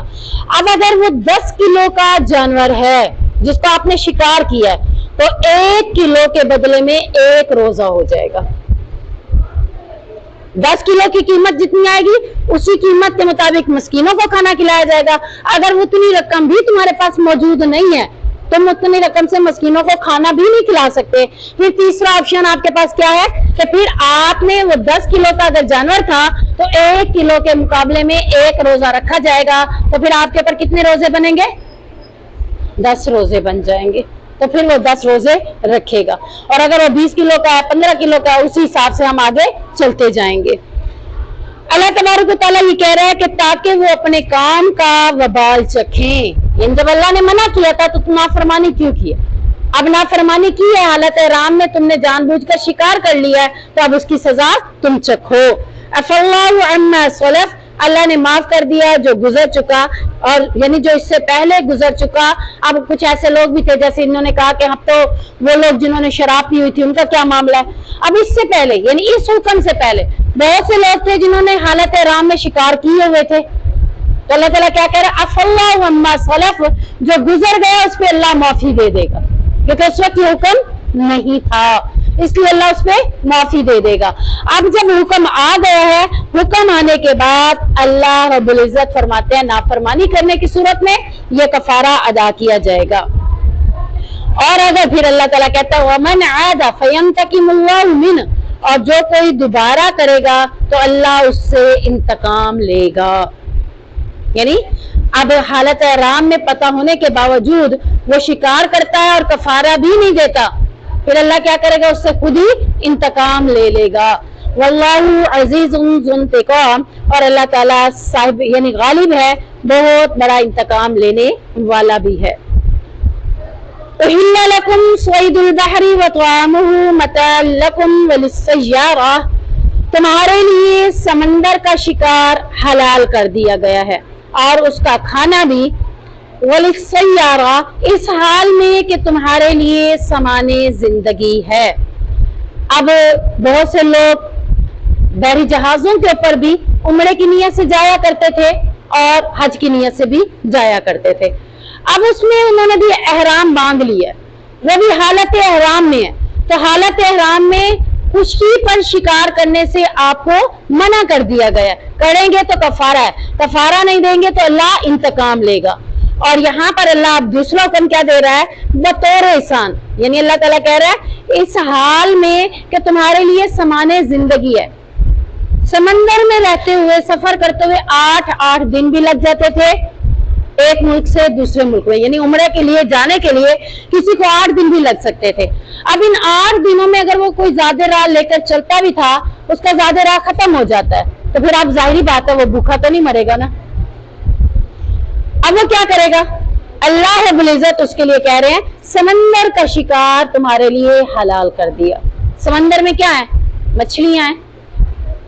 اب اگر وہ 10 کلو کا جانور ہے جس کو آپ نے شکار کیا ہے تو 1 کلو کے بدلے میں 1 روزہ ہو جائے گا۔ 10 کلو کی قیمت جتنی آئے گی اسی قیمت کے مطابق مسکینوں کو کھانا کھلایا جائے گا۔ اگر اتنی رقم بھی تمہارے پاس موجود نہیں ہے، تم اتنی رقم سے مسکینوں کو کھانا بھی نہیں کھلا سکتے، پھر تیسرا آپشن آپ کے پاس کیا ہے کہ پھر آپ نے وہ 10 کلو کا اگر جانور تھا تو 1 کلو کے مقابلے میں 1 روزہ رکھا جائے گا، تو پھر آپ کے اوپر کتنے روزے بنیں گے؟ 10 روزے بن جائیں گے، تو پھر وہ 10 روزے رکھے گا۔ اور اگر وہ 20 کلو کا ہے، 15 کلو کا ہے، اسی حساب سے ہم آگے چلتے جائیں گے۔ اللہ تبارک و تعالیٰ یہ کہہ رہا ہے کہ تاکہ وہ اپنے کام کا وبال چکھیں، یعنی جب اللہ نے منع کیا تھا تو نافرمانی کیوں کی ہے؟ اب نافرمانی کی ہے، حالت احرام میں تم نے جان بوجھ کر شکار کر لیا ہے تو اب اس کی سزا تم چکھو۔ عفا اللہ عما سلف، اللہ نے معاف کر دیا جو گزر چکا، اور یعنی جو اس سے پہلے گزر چکا۔ اب کچھ ایسے لوگ بھی تھے جیسے انہوں نے کہا کہ ہم تو وہ لوگ جنہوں نے شراب پی ہوئی تھی ان کا کیا معاملہ ہے؟ اب اس سے پہلے یعنی اس حکم سے پہلے بہت سے لوگ تھے جنہوں نے حالت احرام میں شکار کیے ہوئے تھے، تو اللہ تعالیٰ کیا کہہ رہا ہے؟ عفا اللہ عما سلف، جو گزر گیا اس پہ اللہ معافی دے دے گا، کیونکہ اس وقت یہ حکم نہیں تھا، اس لیے اللہ اس پہ معافی دے دے گا۔ اب جب حکم آ گیا ہے، حکم آنے کے بعد اللہ رب العزت فرماتے ہیں نافرمانی کرنے کی صورت میں یہ کفارہ ادا کیا جائے گا۔ اور اگر پھر اللہ تعالیٰ کہتا ہے وَمَنْ عَادَ فَيَنْتَقِمُ اللَّهُ مِنْهُ، اور جو کوئی دوبارہ کرے گا تو اللہ اس سے انتقام لے گا۔ یعنی اب حالت احرام میں پتہ ہونے کے باوجود وہ شکار کرتا ہے اور کفارہ بھی نہیں دیتا، پھر اللہ کیا کرے گا؟ اس سے خود ہی انتقام لے لے گا۔ واللہ عزیز ذو انتقام، اور اللہ تعالیٰ صاحب یعنی غالب ہے، بہت بڑا انتقام لینے والا بھی ہے۔ احل لکم صید البحر وطعامہ متاعا لکم وللسیارہ، تمہارے لیے سمندر کا شکار حلال کر دیا گیا ہے اور اس کا کھانا بھی، وللسیارہ، اس حال میں کہ تمہارے لیے سامان زندگی ہے۔ اب بہت سے لوگ بحری جہازوں کے اوپر بھی عمرے کی نیت سے جایا کرتے تھے اور حج کی نیت سے بھی جایا کرتے تھے۔ اب اس میں انہوں نے بھی احرام باندھ لیا، وہ بھی حالت احرام میں ہے، تو حالت احرام میں خشکی پر شکار کرنے سے آپ کو منع کر دیا گیا، کریں گے تو کفارہ ہے، کفارہ نہیں دیں گے تو اللہ انتقام لے گا۔ اور یہاں پر اللہ اب دوسرا حکم کیا دے رہا ہے؟ بطور احسان، یعنی اللہ تعالیٰ کہہ رہا ہے اس حال میں کہ تمہارے لیے سامان زندگی ہے۔ سمندر میں رہتے ہوئے سفر کرتے ہوئے 8 دن بھی لگ جاتے تھے ایک ملک سے دوسرے ملک میں، یعنی عمرے کے لیے جانے کے لیے کسی کو 8 دن بھی لگ سکتے تھے۔ اب ان 8 دنوں میں اگر وہ کوئی زیادہ راہ لے کر چلتا بھی تھا، اس کا زیادہ راہ ختم ہو جاتا ہے، تو پھر آپ ظاہری بات ہے وہ بھوکا تو نہیں مرے گا نا۔ اب وہ کیا کرے گا؟ اللہ رب العزت اس کے لیے کہہ رہے ہیں سمندر کا شکار تمہارے لیے حلال کر دیا۔ سمندر میں کیا ہے؟ مچھلیاں ہیں،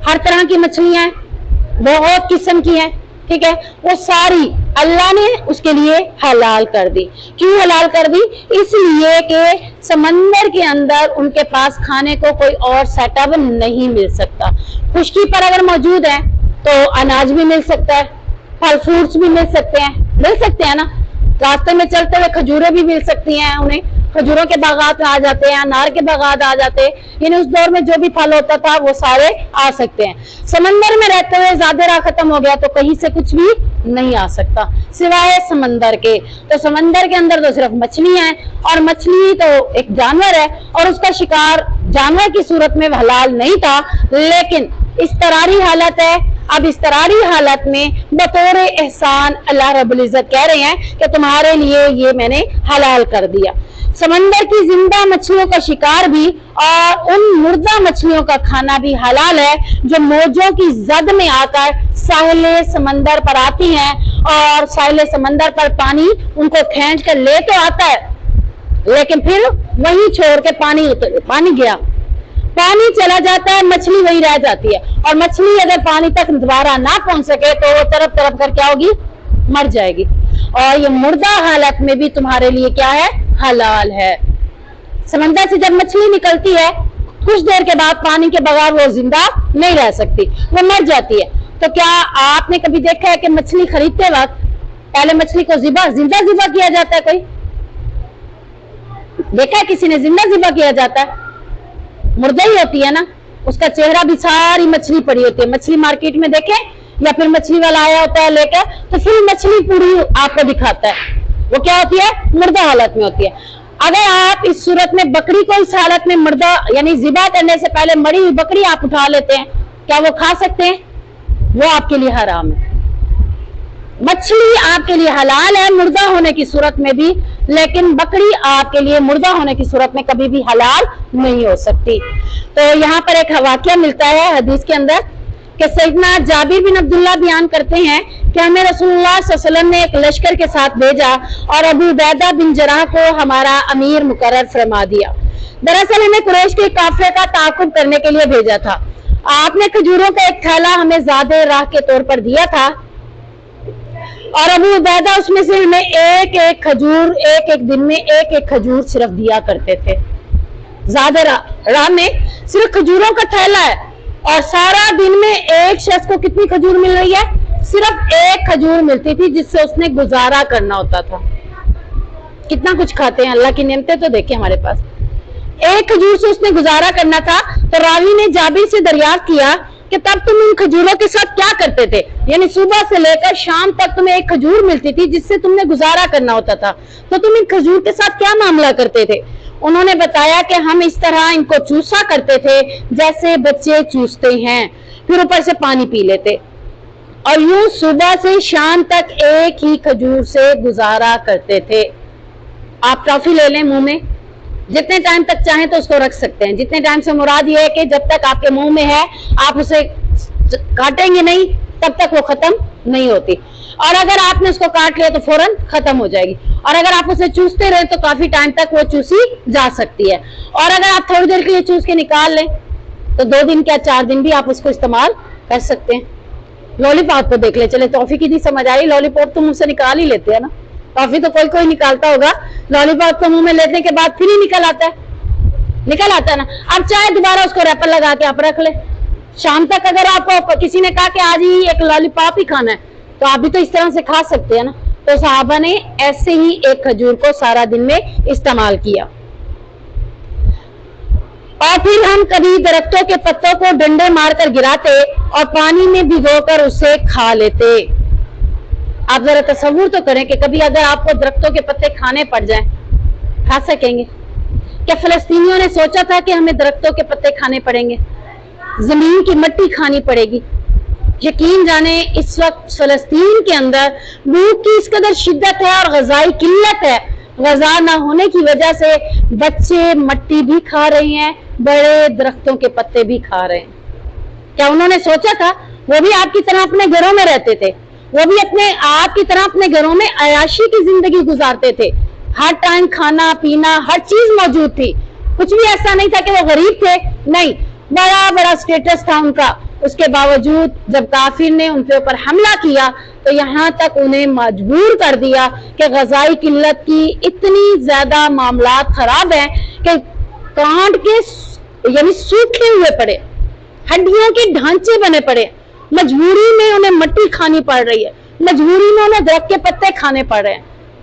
ہر طرح کی مچھلیاں ہیں، بہت قسم کی ہیں، ٹھیک ہے، وہ ساری اللہ نے اس کے لیے حلال کر دی۔ کیوں حلال کر دی؟ اس لیے کہ سمندر کے اندر ان کے پاس کھانے کو کوئی اور سیٹ اپ نہیں مل سکتا۔ خشکی پر اگر موجود ہے تو اناج بھی مل سکتا ہے، پھل فروٹس بھی مل سکتے ہیں نا، راستے میں چلتے ہوئے کھجوریں بھی مل سکتی ہیں، انہیں کھجوروں کے باغات آ جاتے ہیں، انار کے باغات آ جاتے ہیں، یعنی اس دور میں جو بھی پھل ہوتا تھا وہ سارے آ سکتے ہیں۔ سمندر میں رہتے ہوئے زیادہ راہ ختم ہو گیا تو کہیں سے کچھ بھی نہیں آ سکتا سوائے سمندر کے. تو سمندر کے اندر تو صرف مچھلی ہیں اور مچھلی تو ایک جانور ہے اور اس کا شکار جانور کی صورت میں حلال نہیں تھا، لیکن اضطراری حالت ہے. اب اضطراری حالت میں بطور احسان اللہ رب العزت کہہ رہے ہیں کہ تمہارے لیے یہ میں نے حلال کر دیا. سمندر کی زندہ مچھلیوں کا شکار بھی اور ان مردہ مچھلیوں کا کھانا بھی حلال ہے جو موجوں کی زد میں آ کر ساحل سمندر پر آتی ہیں اور ساحل سمندر پر پانی ان کو کھینچ کر لے تو آتا ہے لیکن پھر وہیں چھوڑ کے پانی گیا، پانی چلا جاتا ہے، مچھلی وہی رہ جاتی ہے اور مچھلی اگر پانی تک دوبارہ نہ پہنچ سکے تو وہ تڑپ تڑپ کر کیا ہوگی؟ مر جائے گی. اور یہ مردہ حالت میں بھی تمہارے لیے کیا ہے؟ حلال ہے. سمندر سے جب مچھلی نکلتی ہے کچھ دیر کے بعد پانی کے بغیر وہ زندہ نہیں رہ سکتی، وہ مر جاتی ہے. تو کیا آپ نے کبھی دیکھا ہے کہ مچھلی خریدتے وقت پہلے مچھلی کو زندہ ذبح کیا جاتا ہے؟ کوئی دیکھا ہے کسی نے زندہ ذبح کیا جاتا ہے؟ مردہ ہی ہوتی ہے نا، اس کا چہرہ بھی ساری مچھلی پڑی ہوتی ہے. مچھلی مارکیٹ میں دیکھیں یا پھر مچھلی والا آیا ہوتا ہے لے کے تو پھر مچھلی پوری آپ کو دکھاتا ہے، وہ کیا ہوتی ہے؟ مردہ حالت میں ہوتی ہے. اگر آپ اس صورت میں بکری کو اس حالت میں مردہ یعنی ذبح کرنے سے پہلے مری ہوئی بکری آپ اٹھا لیتے ہیں، کیا وہ کھا سکتے ہیں؟ وہ آپ کے لیے حرام ہے. مچھلی آپ کے لیے حلال ہے مردہ ہونے کی صورت میں بھی، لیکن بکری آپ کے لیے مردہ ہونے کی صورت میں کبھی بھی حلال نہیں ہو سکتی. تو یہاں پر ایک واقعہ ملتا ہے حدیث کے اندر کہ سیدنا جابر بن عبداللہ بیان کرتے ہیں کہ ہمیں رسول اللہ صلی اللہ علیہ وسلم نے ایک لشکر کے ساتھ بھیجا اور ابو عبیدہ بن جراح کو ہمارا امیر مقرر فرما دیا. دراصل ہمیں قریش کے قافلے کا تعاقب کرنے کے لیے بھیجا تھا. آپ نے کھجوروں کا ایک تھیلا ہمیں زیادہ راہ کے طور پر دیا تھا اور ابو عبیدہ اس میں سے ہمیں ایک ایک کھجور ایک دن میں ایک کھجور صرف دیا کرتے تھے. زیادہ راہ میں صرف کھجوروں کا تھیلا ہے اور سارا دن میں ایک شخص کو کتنی کھجور مل رہی ہے؟ صرف ایک کھجور ملتی تھی جس سے اس نے گزارا کرنا ہوتا تھا. کتنا کچھ کھاتے ہیں، اللہ کی نعمتیں تو دیکھیں ہمارے پاس. ایک کھجور سے اس نے گزارا کرنا تھا. تو راوی نے جابر سے دریافت کیا کہ تب تم ان کھجوروں کے ساتھ کیا کرتے تھے؟ یعنی صبح سے لے کر شام تک تمہیں ایک کھجور ملتی تھی جس سے تم نے گزارا کرنا ہوتا تھا، تو تم ان کھجور کے ساتھ کیا معاملہ کرتے تھے؟ انہوں نے بتایا کہ ہم اس طرح ان کو چوسا کرتے تھے جیسے بچے چوستے ہیں، پھر اوپر سے پانی پی لیتے اور یوں صبح سے شام تک ایک ہی کھجور سے گزارا کرتے تھے. آپ ٹافی لے لیں منہ میں، جتنے ٹائم تک چاہیں تو اس کو رکھ سکتے ہیں. جتنے ٹائم سے مراد یہ ہے کہ جب تک آپ کے منہ میں ہے آپ اسے کاٹیں گے نہیں تب تک وہ ختم نہیں ہوتی، اور اگر آپ نے اس کو کاٹ لیا تو فوراً ختم ہو جائے گی، اور اگر آپ اسے چوستے رہے تو کافی ٹائم تک وہ چوسی جا سکتی ہے. اور اگر آپ تھوڑی دیر کے لیے چوس کے نکال لیں تو 2 دن کیا 4 دن بھی آپ اس کو استعمال کر سکتے ہیں. لولی پاپ کو دیکھ لیں، چلے ٹافی کی نہیں سمجھ آئی، لولی پاپ تو منہ سے نکال ہی لیتے ہیں نا، ٹافی تو کوئی نکالتا ہوگا، لولی پاپ کو منہ میں لینے کے بعد پھر ہی نکل آتا ہے نا. اب چاہے دوبارہ اس کو ریپر لگا کے آپ رکھ لیں، شام تک اگر آپ کو کسی نے کہا کہ آج ہی ایک لالی پاپ ہی کھانا ہے تو آپ بھی تو اس طرح سے کھا سکتے ہیں نا. تو صحابہ نے ایسے ہی ایک کھجور کو سارا دن میں استعمال کیا. اور پھر ہم کبھی درختوں کے پتوں کو ڈنڈے مار کر گراتے اور پانی میں بھگو کر اسے کھا لیتے. آپ ذرا تصور تو کریں کہ کبھی اگر آپ کو درختوں کے پتے کھانے پڑ جائیں، کھا سکیں گے؟ کیا فلسطینیوں نے سوچا تھا کہ ہمیں درختوں کے پتے کھانے پڑیں گے، زمین کی مٹی کھانی پڑے گی؟ یقین جانے اس وقت فلسطین کے اندر بھوک کی اس قدر شدت ہے اور غذائی قلت ہے، غذا نہ ہونے کی وجہ سے بچے مٹی بھی کھا رہے ہیں، بڑے درختوں کے پتے بھی کھا رہے ہیں. کیا انہوں نے سوچا تھا؟ وہ بھی آپ کی طرح اپنے گھروں میں رہتے تھے، وہ بھی آپ کی طرح اپنے گھروں میں عیاشی کی زندگی گزارتے تھے، ہر ٹائم کھانا پینا ہر چیز موجود تھی، کچھ بھی ایسا نہیں تھا کہ وہ غریب تھے، نہیں، بڑا سٹیٹس تھا ان کا. اس کے باوجود جب کافر نے ان کے اوپر حملہ کیا تو یہاں تک انہیں مجبور کر دیا کہ غذائی قلت کی اتنی زیادہ معاملات خراب ہیں کہ کانٹ کے یعنی سوکھے ہوئے پڑے، ہڈیوں کے ڈھانچے بنے پڑے، مجبوری میں انہیں مٹی کھانی پڑ رہی ہے، مجبوری میں انہیں درخت کے پتے کھانے پڑ رہے ہیں.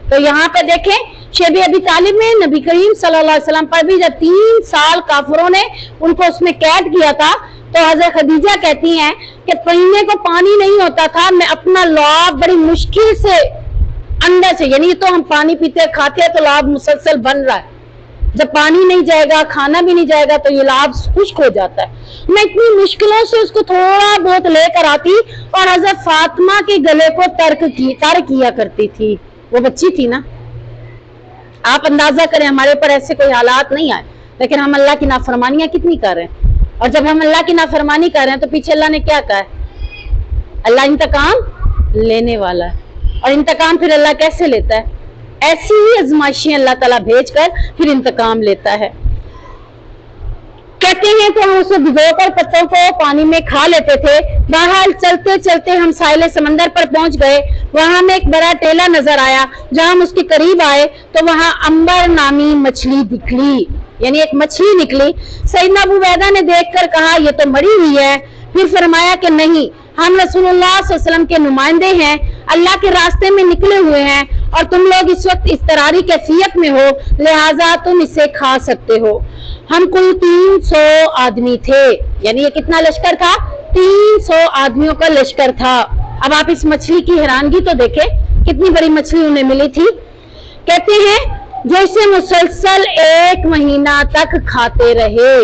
تو یہاں پہ دیکھیں شیب ابی طالب میں نبی کریم صلی اللہ علیہ وسلم پر بھی جب 3 سال کافروں نے ان کو اس میں قید کیا تھا تو حضرت خدیجہ کہتی ہیں کہ پینے کو پانی نہیں ہوتا تھا، میں اپنا لعاب بڑی مشکل سے اندر سے، یعنی تو ہم پانی پیتے کھاتے ہیں تو لعاب مسلسل بن رہا ہے، جب پانی نہیں جائے گا کھانا بھی نہیں جائے گا تو یہ لعاب خشک ہو جاتا ہے، میں اتنی مشکلوں سے اس کو تھوڑا بہت لے کر آتی اور حضرت فاطمہ کے گلے کو ترک کیا کرتی تھی. وہ بچی تھی نا، آپ اندازہ کریں ہمارے اوپر ایسے کوئی حالات نہیں آئے، لیکن ہم اللہ کی نافرمانیاں کتنی کر رہے ہیں، اور جب ہم اللہ کی نافرمانی کر رہے ہیں تو پیچھے اللہ نے کیا کہا ہے؟ اللہ انتقام لینے والا ہے، اور انتقام پھر اللہ کیسے لیتا ہے؟ ایسی ہی آزمائشیں اللہ تعالیٰ بھیج کر پھر انتقام لیتا ہے. کہتے ہیں کہ ہم اسے بھگو کر پتوں کو پانی میں کھا لیتے تھے. بہرحال چلتے چلتے ہم ساحل سمندر پر پہنچ گئے. وہاں ہمیں ایک بڑا ٹیلا نظر آیا. جہاں ہم اس کے قریب آئے تو وہاں امبر نامی مچھلی نکلی، یعنی ایک مچھلی نکلی. سیدنا ابو عبیدہ نے دیکھ کر کہا یہ تو مری ہوئی ہے. پھر فرمایا کہ نہیں، ہم رسول اللہ صلی اللہ علیہ وسلم کے نمائندے ہیں، اللہ کے راستے میں نکلے ہوئے ہیں، اور تم لوگ اس وقت اضطراری کیفیت میں ہو، لہٰذا تم اسے کھا سکتے ہو. ہم کل 300 آدمی تھے، یعنی یہ کتنا لشکر تھا؟ 300 آدمیوں کا لشکر تھا. اب آپ اس مچھلی کی حیرانگی تو دیکھیں، کتنی بڑی مچھلی انہیں ملی تھی. کہتے ہیں جو اسے مسلسل 1 مہینہ تک کھاتے رہے،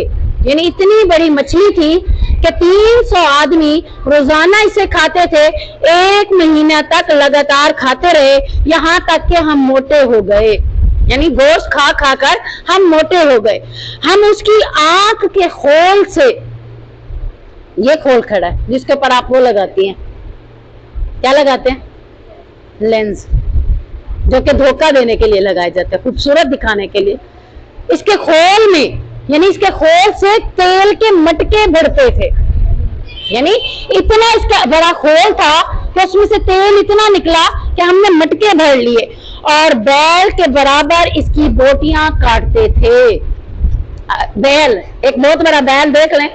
یعنی اتنی بڑی مچھلی تھی کہ 300 آدمی روزانہ اسے کھاتے تھے، 1 مہینہ تک لگاتار کھاتے رہے، یہاں تک کہ ہم موٹے ہو گئے. یعنی گوشت کھا کھا کر ہم موٹے ہو گئے. ہم اس کی آنکھ کے خول سے، یہ کھول کھڑا ہے جس کے اوپر آپ وہ لگاتی ہیں، کیا لگاتے ہیں؟ لینز، جو کہ دھوکہ دینے کے لیے لگائے جاتے ہیں، خوبصورت دکھانے کے لیے. اس کے خول میں، یعنی اس کے خول سے تیل کے مٹکے بھرتے تھے. یعنی اتنا اس کا بڑا خول تھا کہ اس میں سے تیل اتنا نکلا کہ ہم نے مٹکے بھر لیے، اور بیل کے برابر اس کی بوٹیاں کاٹتے تھے. بیل، ایک بہت بڑا بیل دیکھ لیں،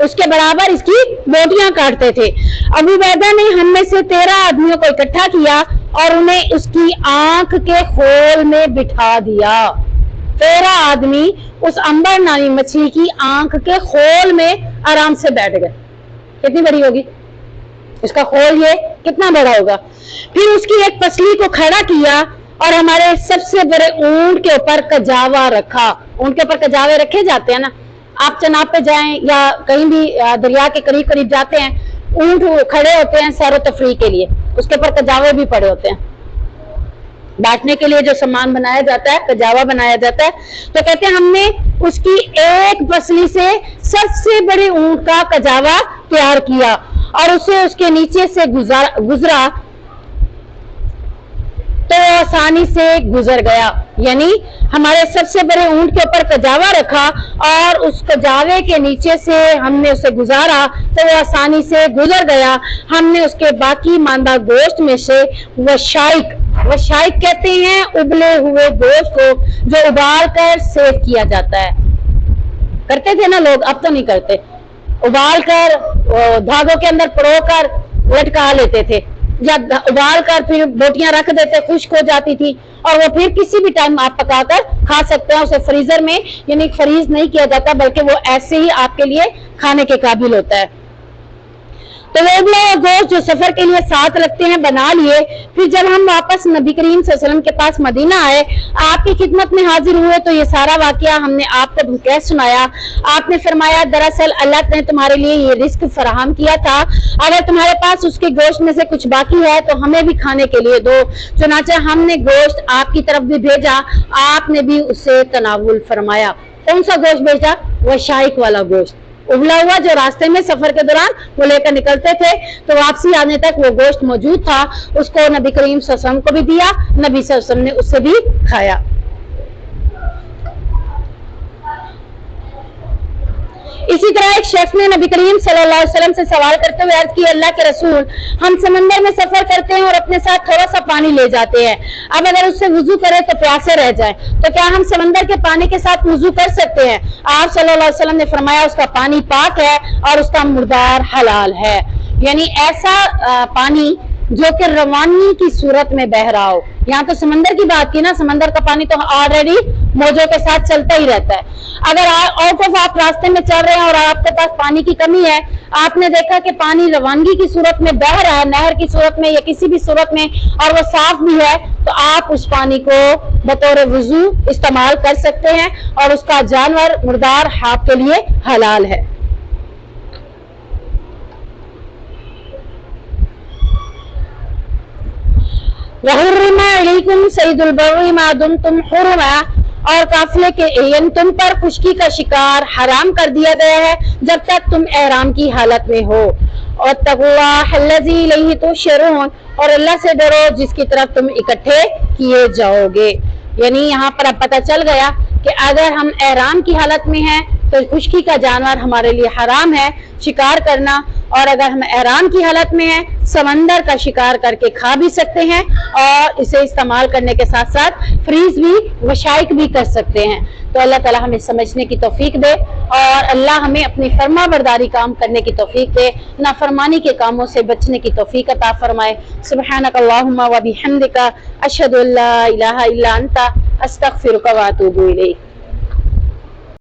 اس کے برابر اس کی بوٹیاں کاٹتے تھے. ابو عبیدہ نے ہم میں سے 13 آدمیوں کو اکٹھا کیا اور انہیں اس کی آنکھ کے خول میں بٹھا دیا. 13 آدمی اس امبر نامی مچھلی کی آنکھ کے خول میں آرام سے بیٹھ گئے. کتنی بڑی ہوگی اس کا خول؟ یہ کتنا بڑا ہوگا. پھر اس کی ایک پسلی کو کھڑا کیا اور ہمارے سب سے بڑے اونٹ کے اوپر کجاوا رکھا. اونٹ کے اوپر کجاوے رکھے جاتے ہیں نا، آپ چناب پہ جائیں یا کہیں بھی دریا کے قریب قریب جاتے ہیں، اونٹ کھڑے ہوتے ہیں سیر و تفریح کے لیے، اس کے اوپر کجاوے بھی پڑے ہوتے ہیں. بیٹھنے کے لیے جو سامان بنایا جاتا ہے، کجاوا بنایا جاتا ہے. تو کہتے ہیں ہم نے اس کی ایک پسلی سے سب سے بڑے اونٹ کا کجاوا تیار کیا اور اسے اس کے نیچے سے گزرا تو آسانی سے گزر گیا. یعنی ہمارے سب سے بڑے اونٹ کے اوپر کجاوا رکھا اور اس کجاوے کے نیچے سے ہم نے اسے گزارا تو وہ آسانی سے گزر گیا. ہم نے اس کے باقی ماندہ گوشت میں سے وشائق کہتے ہیں ابلے ہوئے گوشت کو جو ابال کر سیو کیا جاتا ہے. کرتے تھے نا لوگ، اب تو نہیں کرتے. ابال کر دھاگوں کے اندر پرو کر لٹکا لیتے تھے، یا ابال کر پھر بوٹیاں رکھ دیتے، خشک ہو جاتی تھی اور وہ پھر کسی بھی ٹائم آپ پکا کر کھا سکتے ہیں. اسے فریزر میں یعنی فریز نہیں کیا جاتا، بلکہ وہ ایسے ہی آپ کے لیے کھانے کے قابل ہوتا ہے. تو وہ ابلا گوشت جو سفر کے لیے ساتھ رکھتے ہیں بنا لیے. پھر جب ہم واپس نبی کریم صلی اللہ علیہ وسلم کے پاس مدینہ آئے، آپ کی خدمت میں حاضر ہوئے تو یہ سارا واقعہ ہم نے آپ کو کہہ سنایا. آپ نے فرمایا دراصل اللہ نے تمہارے لیے یہ رزق فراہم کیا تھا، اگر تمہارے پاس اس کے گوشت میں سے کچھ باقی ہے تو ہمیں بھی کھانے کے لیے دو. چنانچہ ہم نے گوشت آپ کی طرف بھی بھیجا، آپ نے بھی اسے تناول فرمایا. کون سا گوشت بھیجا؟ وہ شائق والا گوشت، ابلا ہوا، جو راستے میں سفر کے دوران وہ لے کر نکلتے تھے تو واپسی آنے تک وہ گوشت موجود تھا. اس کو نبی کریم صلی اللہ علیہ وسلم کو بھی دیا، نبی صلی اللہ علیہ وسلم نے اس سے بھی کھایا. اسی طرح ایک شخص نے نبی کریم صلی اللہ علیہ وسلم سے سوال کرتے ہوئے عرض کی، اللہ کے رسول، ہم سمندر میں سفر کرتے ہیں اور اپنے ساتھ تھوڑا سا پانی لے جاتے ہیں، اب اگر اس سے وضو کرے تو پیاسے رہ جائیں تو کیا ہم سمندر کے پانی کے ساتھ وضو کر سکتے ہیں؟ آپ صلی اللہ علیہ وسلم نے فرمایا اس کا پانی پاک ہے اور اس کا مردار حلال ہے. یعنی ایسا پانی جو کہ روانی کی صورت میں بہ رہا ہو، यहाँ तो समंदर की बात की ना, समंदर का पानी तो ऑलरेडी मौजों के साथ चलता ही रहता है। अगर आउट ऑफ आप रास्ते में चल रहे हैं और आपके पास पानी की कमी है, आपने देखा कि पानी रवानगी की सूरत में बह रहा है, नहर की सूरत में या किसी भी सूरत में, और वो साफ भी है, तो आप उस पानी को बतौर वुजू इस्तेमाल कर सकते हैं और उसका जानवर मुर्दार आपके लिए हलाल है। वहुर्रिमा अलैकुम सैदुल बर्रि मा दुमतुम हुर्रमा, और काफिले के यानी तुम पर खुश्की का शिकार हराम कर दिया गया है जब तक तुम एहराम की हालत में हो। और तक़ुल्लाह अल्लज़ी इलैहि तुहशरून, और अल्लाह से डरो जिसकी तरफ तुम इकट्ठे किए जाओगे। यानी यहाँ पर अब पता चल गया कि अगर हम एहराम की हालत में हैं तो खुश्की का जानवर हमारे लिए हराम है शिकार करना, और अगर हम एहराम की हालत में हैं समंदर का शिकार करके खा भी सकते हैं और इसे इस्तेमाल करने के साथ साथ फ्रीज भी वशाइक भी कर सकते हैं। तो अल्लाह ताला हमें समझने की तौफीक दे और अल्लाह हमें अपनी फर्मा बरदारी काम करने की तौफीक दे, नाफरमानी के कामों से बचने की तौफीक अता फरमाए। सुब्हानक अल्लाहुम्मा व बिहम्दिका अशहदु अल्ला इलाहा इल्ला अंता अस्तगफिरुका व अतूबु इलैक।